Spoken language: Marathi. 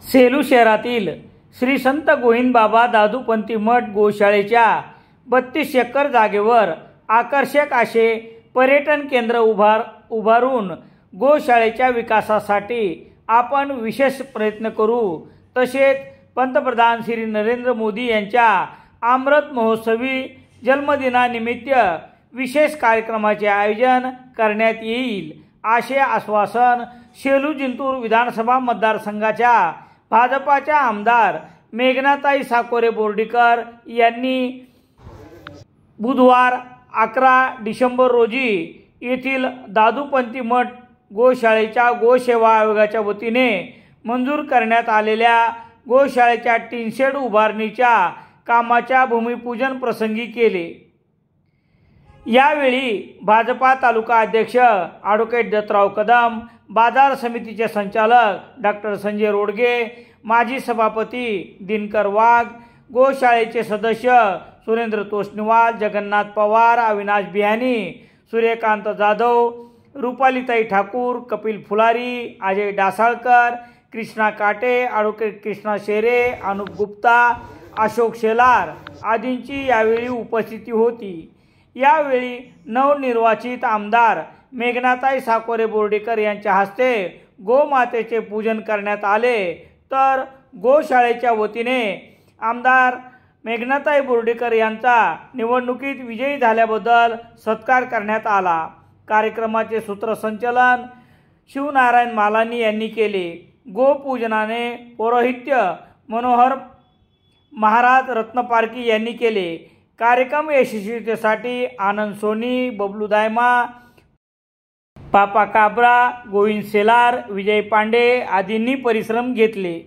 सेलू शहरातील श्री संत गोविंदबाबा दादूपंथी मठ गोशाळेच्या 32 एकर जागेवर आकर्षक असे पर्यटन केंद्र उभारून गोशाळेच्या विकासासाठी आपण विशेष प्रयत्न करू। तसेच पंतप्रधान श्री नरेंद्र मोदी यांच्या अमृत महोत्सवी जन्मदिनानिमित्त विशेष कार्यक्रमाचे आयोजन करण्यात येईल असे आश्वासन सेलू जिंतूर विधानसभा मतदारसंघाच्या भाजपाच्या आमदार मेघनाताई साकोरे बोर्डीकर यांनी बुधवार 11 डिसेंबर रोजी येथील दादूपंथी मठ गोशाळेच्या गोसेवा आयोगाच्या वतीने मंजूर करण्यात आलेल्या गोशाळेच्या टीनशेड उभारणीच्या कामाच्या भूमिपूजन प्रसंगी केले। यावेळी भाजपा तालुका अध्यक्ष ॲडव्होकेट दत्तराव कदम, बाजार समितीचे संचालक डॉक्टर संजय रोडगे, माजी सभापती दिनकर वाघ, गोशाळेचे सदस्य सुरेंद्र तोष्णीवाल, जगन्नाथ पवार, अविनाश बिहानी, सूर्यकांत जाधव, रुपालीताई ठाकूर, कपिल फुलारी, अजय डासाळकर, कृष्णा काटे, ॲडव्होकेट कृष्णा शेरे, अनुप गुप्ता, अशोक शेलार आदींची यावेळी उपस्थिती होती। यावेळी नवनिर्वाचित आमदार मेघनाताई साकोरे बोर्डीकर यांच्या हस्ते गोमातेचे पूजन करण्यात आले, तर गोशाळेच्या वतीने आमदार मेघनाताई बोर्डीकर यांचा निवडणुकीत विजयी झाल्याबद्दल सत्कार करण्यात आला। कार्यक्रमाचे सूत्रसंचालन शिवनारायण मालानी यांनी केले। गोपूजनाने पौरोहित्य मनोहर महाराज रत्नपारखी यांनी केले। कार्यक्रम यशस्वीतेसाठी आनंद सोनी, बबलू दायमा, पापा काबरा, गोविंद सेलार, विजय पांडे आदींनी परिश्रम घेतले।